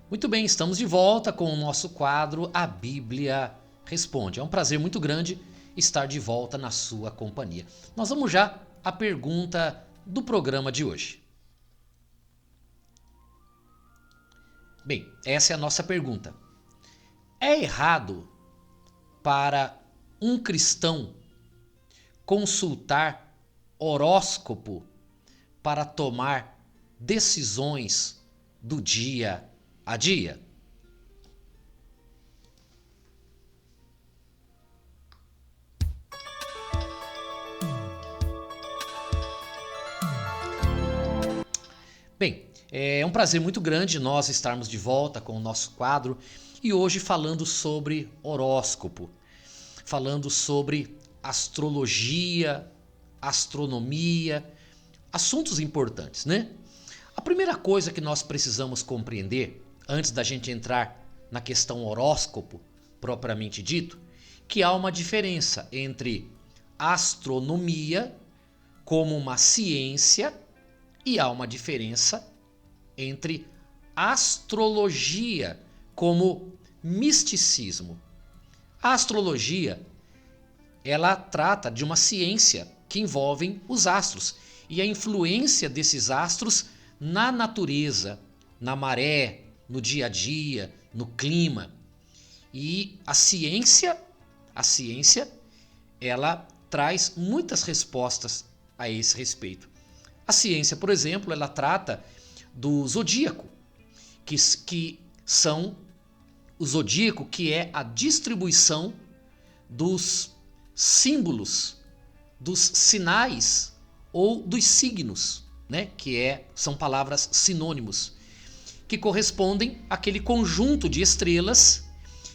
Muito bem, estamos de volta com o nosso quadro A Bíblia Responde. É um prazer muito grande estar de volta na sua companhia. Nós vamos já à pergunta do programa de hoje. Bem, essa é a nossa pergunta. É errado para um cristão consultar horóscopo para tomar decisões do dia a dia? Bem, é um prazer muito grande nós estarmos de volta com o nosso quadro e hoje falando sobre horóscopo, falando sobre astrologia, astronomia, assuntos importantes, né? A primeira coisa que nós precisamos compreender, antes da gente entrar na questão horóscopo propriamente dito, que há uma diferença entre astronomia como uma ciência e há uma diferença entre astrologia como misticismo. A astrologia, ela trata de uma ciência que envolve os astros e a influência desses astros na natureza, na maré, no dia a dia, no clima. E a ciência, ela traz muitas respostas a esse respeito. A ciência, por exemplo, ela trata do zodíaco, que são o zodíaco, que é a distribuição dos símbolos, dos sinais ou dos signos, né? São palavras sinônimos, que correspondem àquele conjunto de estrelas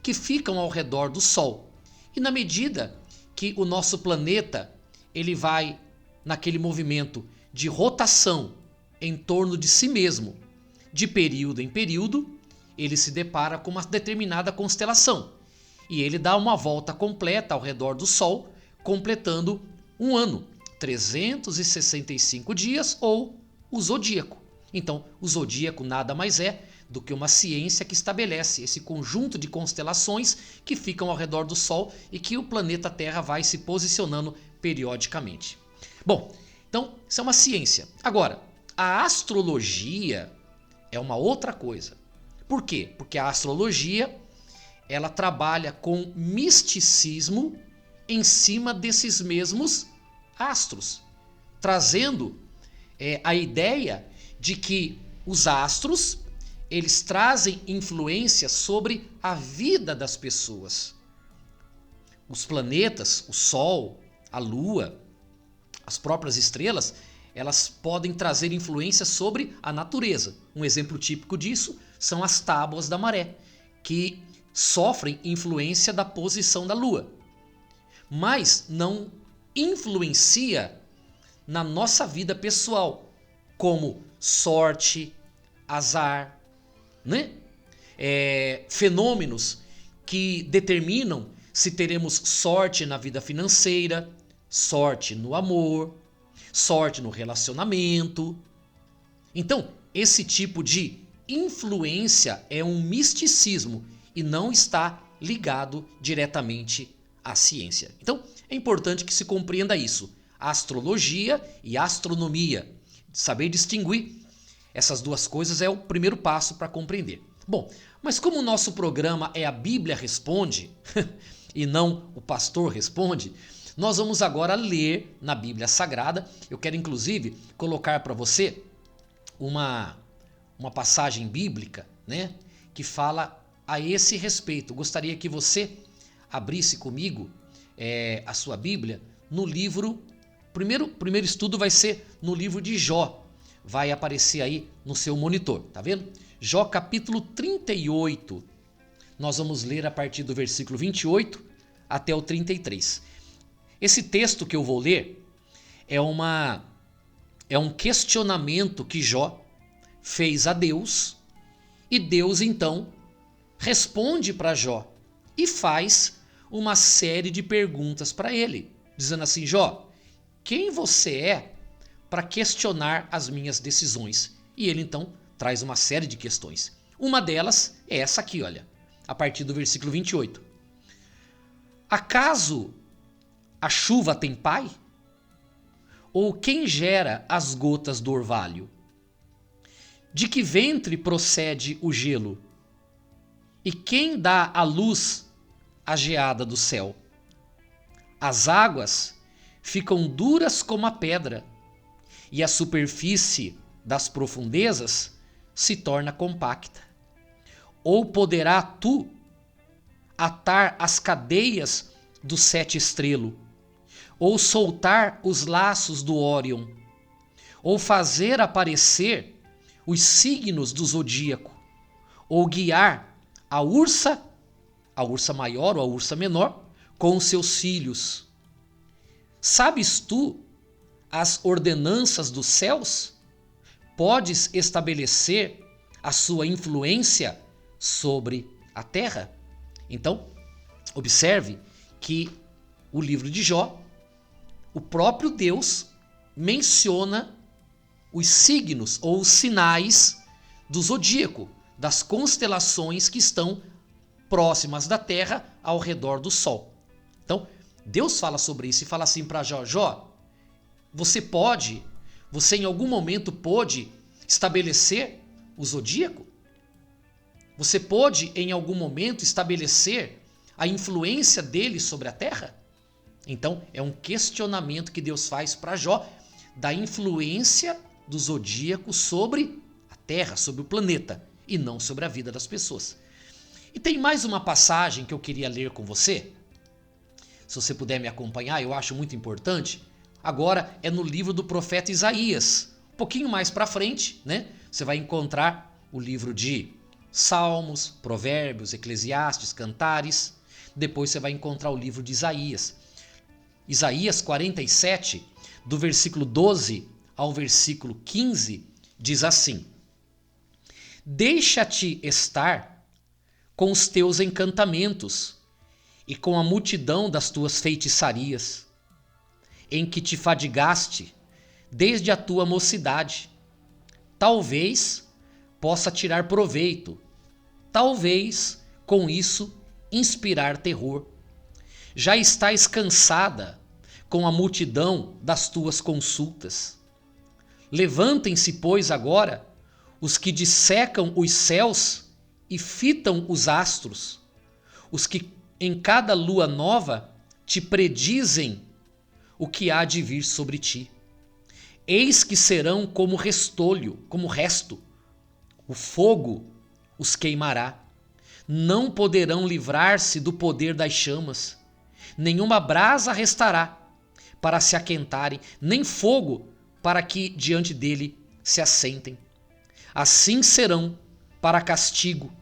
que ficam ao redor do Sol. E na medida que o nosso planeta ele vai naquele movimento de rotação em torno de si mesmo, de período em período, ele se depara com uma determinada constelação e ele dá uma volta completa ao redor do Sol, completando um ano, 365 dias ou o zodíaco. Então, o zodíaco nada mais é do que uma ciência que estabelece esse conjunto de constelações que ficam ao redor do Sol e que o planeta Terra vai se posicionando periodicamente. Bom, então isso é uma ciência. Agora, a astrologia é uma outra coisa. Por quê? Porque a astrologia ela trabalha com misticismo em cima desses mesmos astros, trazendo a ideia de que os astros eles trazem influência sobre a vida das pessoas. Os planetas, o Sol, a Lua, as próprias estrelas, elas podem trazer influência sobre a natureza. Um exemplo típico disso são as tábuas da maré, que sofrem influência da posição da Lua, mas não influencia na nossa vida pessoal, como sorte, azar, né? Fenômenos que determinam se teremos sorte na vida financeira, sorte no amor, sorte no relacionamento. Então, esse tipo de influência é um misticismo e não está ligado diretamente à ciência. Então, é importante que se compreenda isso. Astrologia e astronomia. Saber distinguir essas duas coisas é o primeiro passo para compreender. Bom, mas como o nosso programa é a Bíblia Responde e não o Pastor Responde, nós vamos agora ler na Bíblia Sagrada. Eu quero inclusive colocar para você uma passagem bíblica, né, que fala a esse respeito. Gostaria que você abrisse comigo a sua Bíblia no livro. Primeiro estudo vai ser no livro de Jó. Vai aparecer aí no seu monitor, tá vendo? Jó capítulo 38. Nós vamos ler a partir do versículo 28 até o 33. Esse texto que eu vou ler é um questionamento que Jó fez a Deus e Deus então responde para Jó e faz uma série de perguntas para ele, dizendo assim: Jó, quem você é para questionar as minhas decisões? E ele então traz uma série de questões. Uma delas é essa aqui, olha, a partir do versículo 28. Acaso a chuva tem pai? Ou quem gera as gotas do orvalho? De que ventre procede o gelo? E quem dá à luz a geada do céu? As águas ficam duras como a pedra, e a superfície das profundezas se torna compacta. Ou poderá tu atar as cadeias do sete estrelo, ou soltar os laços do Órion, ou fazer aparecer os signos do zodíaco, ou guiar a ursa maior ou a ursa menor, com os seus filhos. Sabes tu as ordenanças dos céus? Podes estabelecer a sua influência sobre a terra? Então, observe que o livro de Jó, o próprio Deus menciona os signos ou os sinais do zodíaco, das constelações que estão próximas da Terra ao redor do Sol. Então, Deus fala sobre isso e fala assim para Jó: Jó, você em algum momento pôde estabelecer o zodíaco? Você pôde em algum momento estabelecer a influência dele sobre a Terra? Então, é um questionamento que Deus faz para Jó da influência do zodíaco sobre a Terra, sobre o planeta, e não sobre a vida das pessoas. E tem mais uma passagem que eu queria ler com você. Se você puder me acompanhar, eu acho muito importante. Agora é no livro do profeta Isaías. Um pouquinho mais para frente, né? Você vai encontrar o livro de Salmos, Provérbios, Eclesiastes, Cantares. Depois você vai encontrar o livro de Isaías. Isaías 47, do versículo 12 ao versículo 15, diz assim: Deixa-te estar com os teus encantamentos e com a multidão das tuas feitiçarias, em que te fadigaste desde a tua mocidade. Talvez possa tirar proveito, talvez com isso inspirar terror. Já estás cansada com a multidão das tuas consultas. Levantem-se, pois, agora os que dissecam os céus e fitam os astros, os que em cada lua nova te predizem o que há de vir sobre ti. Eis que serão como restolho, como resto. O fogo os queimará. Não poderão livrar-se do poder das chamas. Nenhuma brasa restará para se aquentarem, nem fogo para que diante dele se assentem. Assim serão para castigo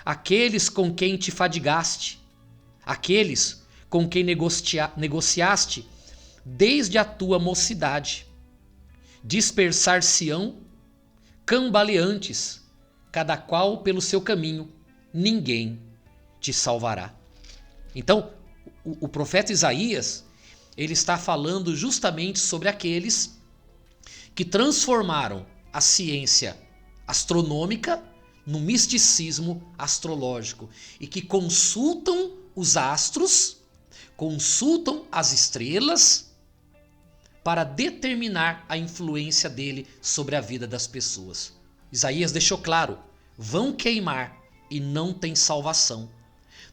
aqueles com quem te fadigaste, aqueles com quem negociaste desde a tua mocidade. Dispersar-se-ão cambaleantes, cada qual pelo seu caminho, ninguém te salvará. Então, o profeta Isaías, ele está falando justamente sobre aqueles que transformaram a ciência astronômica no misticismo astrológico e que consultam os astros, consultam as estrelas para determinar a influência dele sobre a vida das pessoas. Isaías deixou claro: vão queimar e não tem salvação.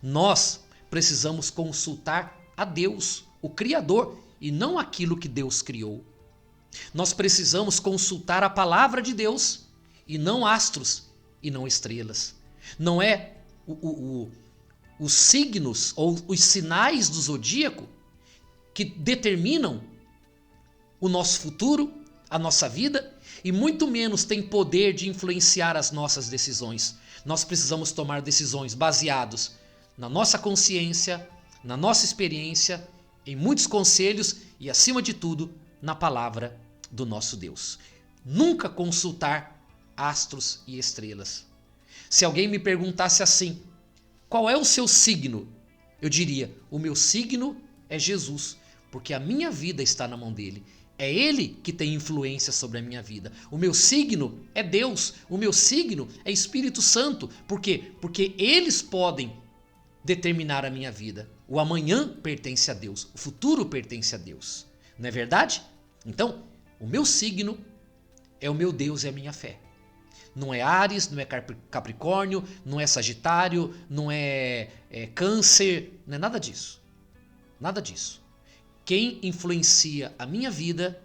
Nós precisamos consultar a Deus, o Criador, e não aquilo que Deus criou. Nós precisamos consultar a palavra de Deus e não astros e não estrelas. Não é os signos ou os sinais do zodíaco que determinam o nosso futuro, a nossa vida, e muito menos tem poder de influenciar as nossas decisões. Nós precisamos tomar decisões baseadas na nossa consciência, na nossa experiência, em muitos conselhos e, acima de tudo, na palavra do nosso Deus. Nunca consultar astros e estrelas. Se alguém me perguntasse assim: qual é o seu signo? Eu diria: o meu signo é Jesus, porque a minha vida está na mão dele. É Ele que tem influência sobre a minha vida. O meu signo é Deus. O meu signo é Espírito Santo. Por quê? Porque eles podem determinar a minha vida. O amanhã pertence a Deus. O futuro pertence a Deus. Não é verdade? Então, o meu signo é o meu Deus e a minha fé. Não é Áries, não é Capricórnio, não é Sagitário, não é Câncer, não é nada disso. Nada disso. Quem influencia a minha vida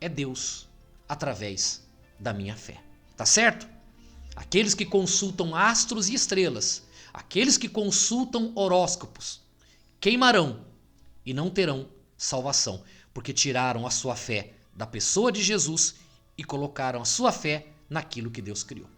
é Deus, através da minha fé. Tá certo? Aqueles que consultam astros e estrelas, aqueles que consultam horóscopos, queimarão e não terão salvação, porque tiraram a sua fé da pessoa de Jesus e colocaram a sua fé naquilo que Deus criou.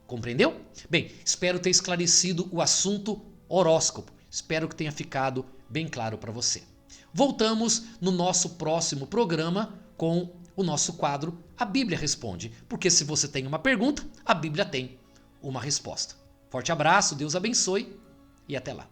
Compreendeu? Bem, espero ter esclarecido o assunto horóscopo. Espero que tenha ficado bem claro para você. Voltamos no nosso próximo programa com o nosso quadro A Bíblia Responde, porque se você tem uma pergunta, a Bíblia tem uma resposta. Forte abraço, Deus abençoe e até lá.